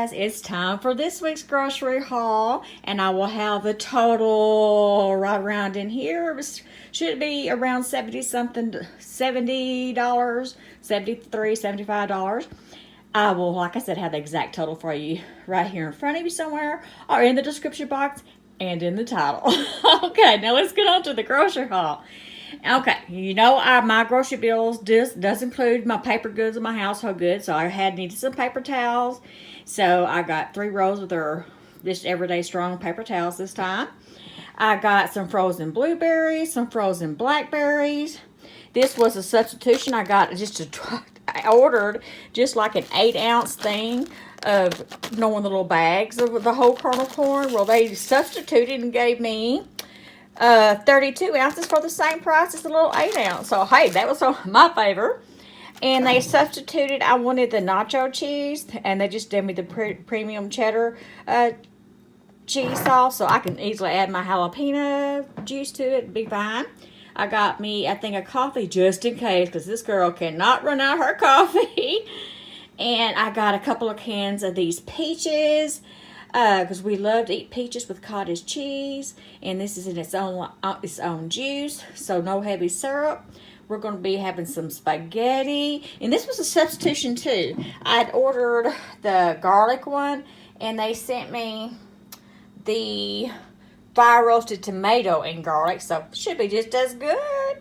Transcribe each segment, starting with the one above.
It's time for this week's grocery haul, and I will have the total right around in here. Should be around 70 something, $70, 73, $75. I will, like I said, have the exact total for you right here in front of you somewhere, or in the description box and in the title. Okay, now let's get on to the grocery haul. Okay, my grocery bills does include my paper goods and my household goods. So I needed some paper towels. So I got 3 rolls with our just everyday strong paper towels this time. I got some frozen blueberries, some frozen blackberries. This was a substitution. I got I ordered just like an 8-ounce thing of knowing the little bags of the whole kernel corn. Well, they substituted and gave me 32 ounces for the same price as the little 8-ounce. So, hey, that was my favor. And they substituted, I wanted the nacho cheese, and they just did me the premium cheddar cheese sauce, so I can easily add my jalapeno juice to it and be fine. I got me, I think, a coffee just in case, because this girl cannot run out her coffee. And I got a couple of cans of these peaches, because we love to eat peaches with cottage cheese, and this is in its own juice, so no heavy syrup. We're going to be having some spaghetti, and this was a substitution too. I'd ordered the garlic one, and they sent me the fire roasted tomato and garlic, so should be just as good.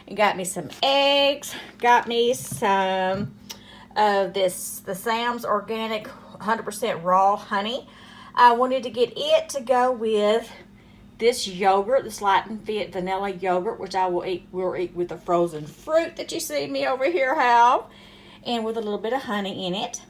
And got me some eggs, got me some of the Sam's organic 100% raw honey. I wanted to get it to go with this yogurt, this light and fit vanilla yogurt, which will eat with the frozen fruit that you see me over here have, and with a little bit of honey in it.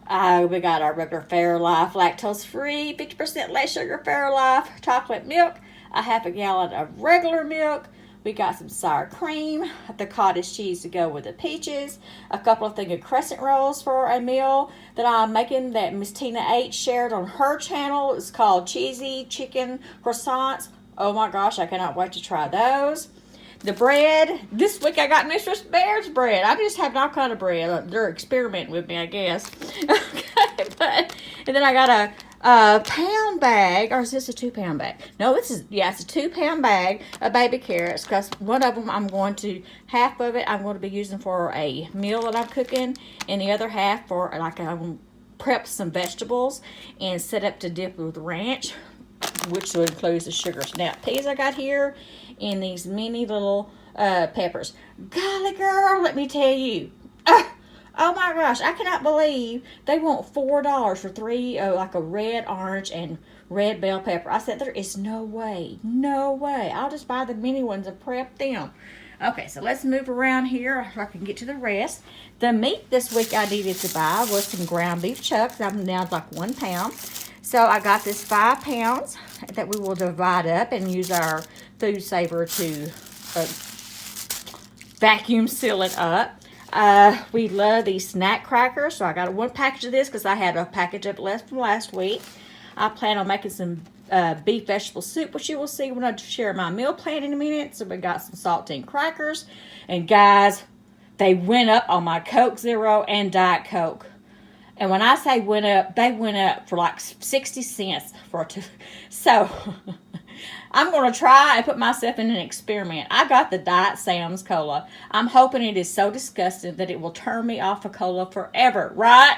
We got our regular Fairlife lactose-free, 50% less sugar Fairlife chocolate milk, a half a gallon of regular milk. We got some sour cream, the cottage cheese to go with the peaches, a couple of things of crescent rolls for a meal that I'm making that Miss Tina H shared on her channel. It's called Cheesy Chicken Croissants. Oh my gosh, I cannot wait to try those. The bread, this week I got Mistress Bear's bread. I just have all kind of bread. They're experimenting with me, I guess. Okay, and then I got a pound bag, or is this a 2-pound bag? No, it's a 2-pound bag of baby carrots, because one of them half of it I'm going to be using for a meal that I'm cooking, and the other half for I'm going to prep some vegetables and set up to dip with ranch, which will include the sugar snap peas I got here, and these mini little peppers. Golly girl, let me tell you. Oh my gosh, I cannot believe they want $4 for 3, like a red, orange, and red bell pepper. I said, there is no way. I'll just buy the mini ones and prep them. Okay, so let's move around here so I can get to the rest. The meat this week I needed to buy was some ground beef chucks. I'm now like 1 pound. So I got this 5 pounds that we will divide up and use our food saver to vacuum seal it up. We love these snack crackers, so I got 1 package of this because I had a package of it left from last week. I plan on making some beef vegetable soup, which you will see when I share my meal plan in a minute. So we got some saltine crackers, and guys, they went up on my Coke Zero and Diet Coke. And when I say went up, they went up for like 60 cents for 2. So I'm going to try and put myself in an experiment. I got the Diet Sam's Cola. I'm hoping it is so disgusting that it will turn me off of cola forever, right?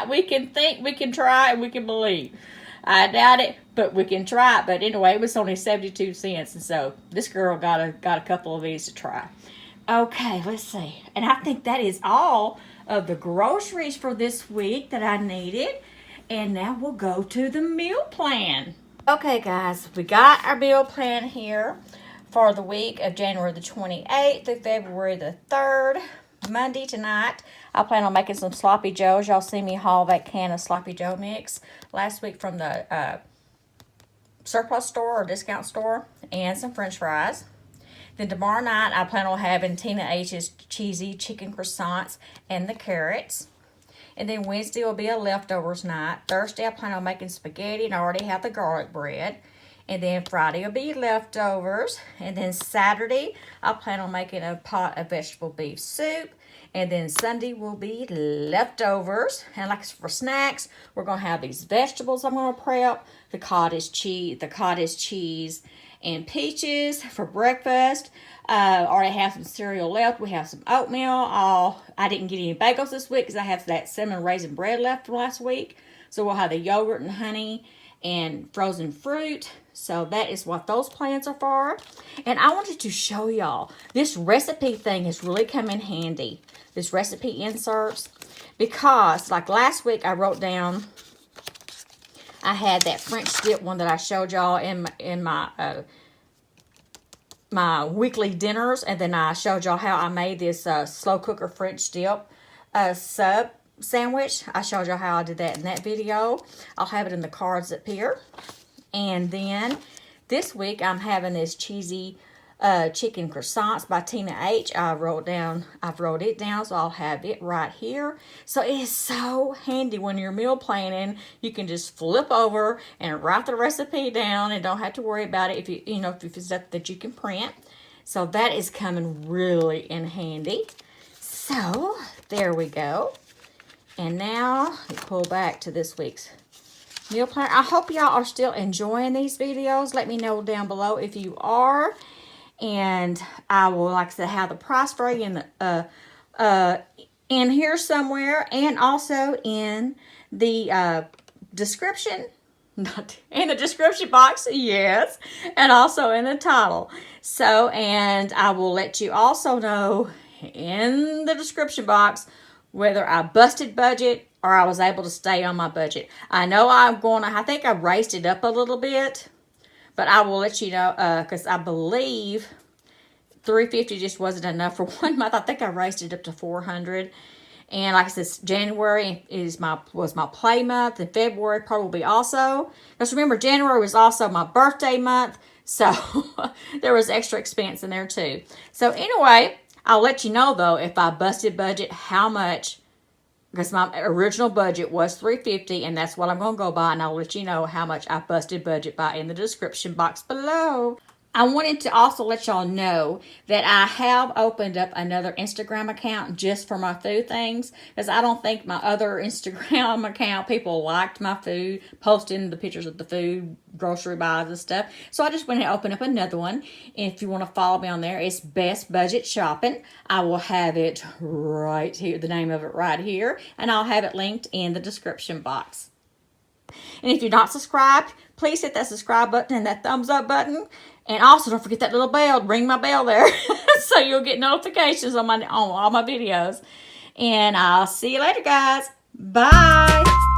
We can think, we can try, and we can believe. I doubt it, but we can try it. But anyway, it was only 72 cents, and so this girl got a couple of these to try. Okay, let's see. And I think that is all of the groceries for this week that I needed. And now we'll go to the meal plan. Okay, guys, we got our meal plan here for the week of January the 28th through February the 3rd. Monday tonight, I plan on making some Sloppy Joes. Y'all see me haul that can of Sloppy Joe mix last week from the surplus store or discount store, and some french fries. Then tomorrow night, I plan on having Tina H's cheesy chicken croissants and the carrots. And then Wednesday will be a leftovers night. Thursday, I plan on making spaghetti, and I already have the garlic bread. And then Friday will be leftovers. And then Saturday, I plan on making a pot of vegetable beef soup. And then Sunday will be leftovers. And like for snacks, we're going to have these vegetables I'm going to prep. The cottage cheese and peaches for breakfast. Already have some cereal left. We have some oatmeal. I didn't get any bagels this week because I have that cinnamon raisin bread left from last week. So we'll have the yogurt and honey and frozen fruit. So that is what those plans are for. And I wanted to show y'all, this recipe thing has really come in handy. This recipe inserts. Because like last week I wrote down, I had that French dip one that I showed y'all in my my weekly dinners. And then I showed y'all how I made this slow cooker French dip sub sandwich. I showed y'all how I did that in that video. I'll have it in the cards up here. And then this week I'm having this cheesy chicken croissants by Tina H. I've wrote it down, so I'll have it right here. So it is so handy when you're meal planning. You can just flip over and write the recipe down and don't have to worry about it if if it's stuff that you can print. So that is coming really in handy. So there we go. And now we pull back to this week's meal plan. I hope y'all are still enjoying these videos. Let me know down below if you are. And I will, like I said, have the price for you in here somewhere, and also in the description, not in the description box, yes, and also in the title. So, and I will let you also know in the description box whether I busted budget or I was able to stay on my budget. I know I think I raised it up a little bit, but I will let you know, because I believe $350 just wasn't enough for 1 month. I think I raised it up to $400. And like I said, January was my play month, and February probably also. Because remember, January was also my birthday month, so there was extra expense in there too. So anyway, I'll let you know though if I busted budget how much, because my original budget was $350, and that's what I'm going to go by, and I'll let you know how much I busted budget by in the description box below. I wanted to also let y'all know that I have opened up another Instagram account just for my food things, because I don't think my other Instagram account, people liked my food, posting the pictures of the food, grocery buys and stuff. So I just went and opened up another one. And if you want to follow me on there, it's Best Budget Shopping. I will have it right here, the name of it right here, and I'll have it linked in the description box. And if you're not subscribed, please hit that subscribe button and that thumbs up button. And also don't forget that little bell, ring my bell there, so you'll get notifications on all my videos. And I'll see you later, guys. Bye.